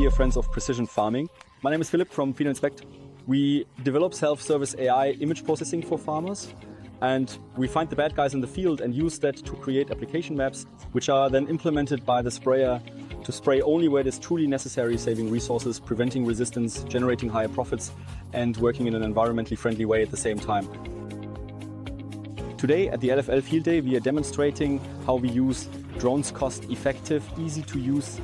dear friends of precision farming. My name is Philip from Pheno-Inspect. We develop self-service AI image processing for farmers, and we find the bad guys in the field and use that to create application maps, which are then implemented by the sprayer to spray only where it is truly necessary, saving resources, preventing resistance, generating higher profits, and working in an environmentally friendly way at the same time. Today at the LfL Field Day, we are demonstrating how we use drones cost-effective, easy-to-use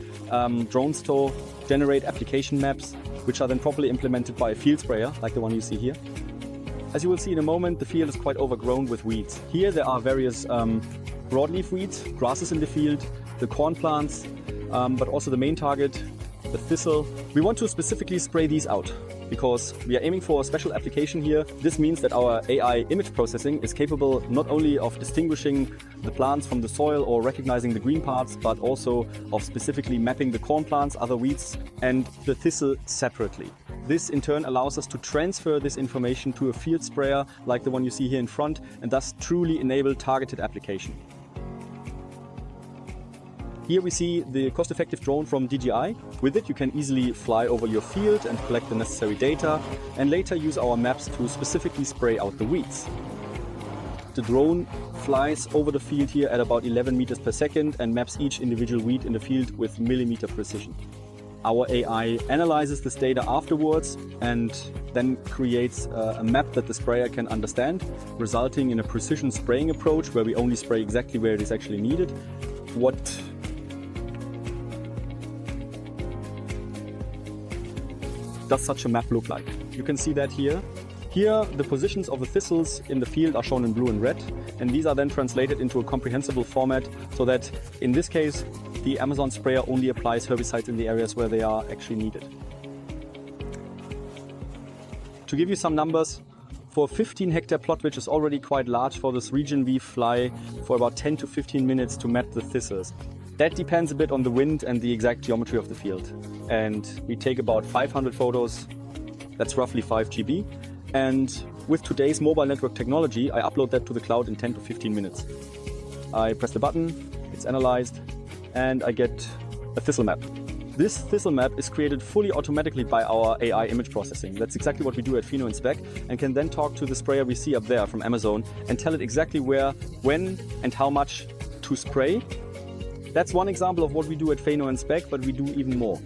drones to generate application maps, which are then properly implemented by a field sprayer, like the one you see here. As you will see in a moment, the field is quite overgrown with weeds. Here there are various broadleaf weeds, grasses in the field, the corn plants, but also the main target, the thistle. We want to specifically spray these out because we are aiming for a special application here. This means that our AI image processing is capable not only of distinguishing the plants from the soil or recognizing the green parts, but also of specifically mapping the corn plants, other weeds, and the thistle separately. This in turn allows us to transfer this information to a field sprayer like the one you see here in front, and thus truly enable targeted application. Here we see the cost-effective drone from DJI. With it you can easily fly over your field and collect the necessary data, and later use our maps to specifically spray out the weeds. The drone flies over the field here at about 11 meters per second and maps each individual weed in the field with millimeter precision. Our AI analyzes this data afterwards and then creates a map that the sprayer can understand, resulting in a precision spraying approach where we only spray exactly where it is actually needed. What does such a map look like? You can see that here. Here, the positions of the thistles in the field are shown in blue and red, and these are then translated into a comprehensible format so that, in this case, the Amazon sprayer only applies herbicides in the areas where they are actually needed. To give you some numbers, for a 15-hectare plot, which is already quite large for this region, we fly for about 10 to 15 minutes to map the thistles. That depends a bit on the wind and the exact geometry of the field. And we take about 500 photos, that's roughly 5 GB. And with today's mobile network technology, I upload that to the cloud in 10 to 15 minutes. I press the button, it's analyzed, and I get a thistle map. This thistle map is created fully automatically by our AI image processing. That's exactly what we do at Pheno-Inspect, and can then talk to the sprayer we see up there from Amazon and tell it exactly where, when, and how much to spray. That's one example of what we do at Pheno-Inspect, but we do even more.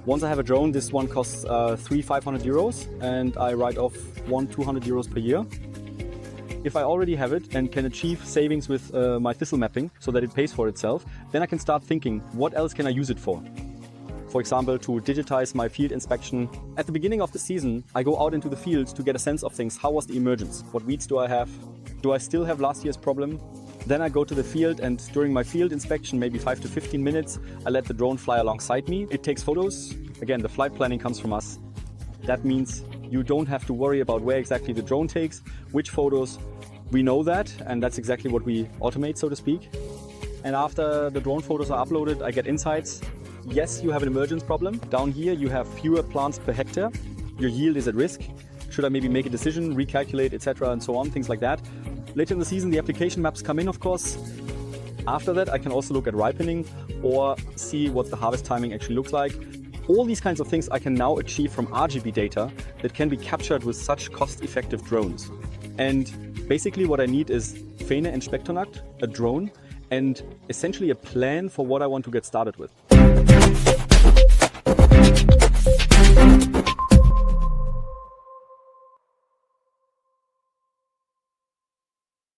Once I have a drone, this one costs 500 euros, and I write off 200 euros per year. If I already have it and can achieve savings with my thistle mapping so that it pays for itself, then I can start thinking, what else can I use it for? For example, to digitize my field inspection. At the beginning of the season, I go out into the field to get a sense of things. How was the emergence? What weeds do I have? Do I still have last year's problem? Then I go to the field, and during my field inspection, maybe 5 to 15 minutes, I let the drone fly alongside me. It takes photos. Again, the flight planning comes from us. That means you don't have to worry about where exactly the drone takes, which photos. We know that, and that's exactly what we automate, so to speak. And after the drone photos are uploaded, I get insights. Yes, you have an emergence problem. Down here, you have fewer plants per hectare. Your yield is at risk. Should I maybe make a decision, recalculate, etc., and so on, things like that. Later in the season, the application maps come in, of course. After that, I can also look at ripening or see what the harvest timing actually looks like. All these kinds of things I can now achieve from RGB data that can be captured with such cost-effective drones. And basically what I need is Pheno-Inspect, a drone, and essentially a plan for what I want to get started with.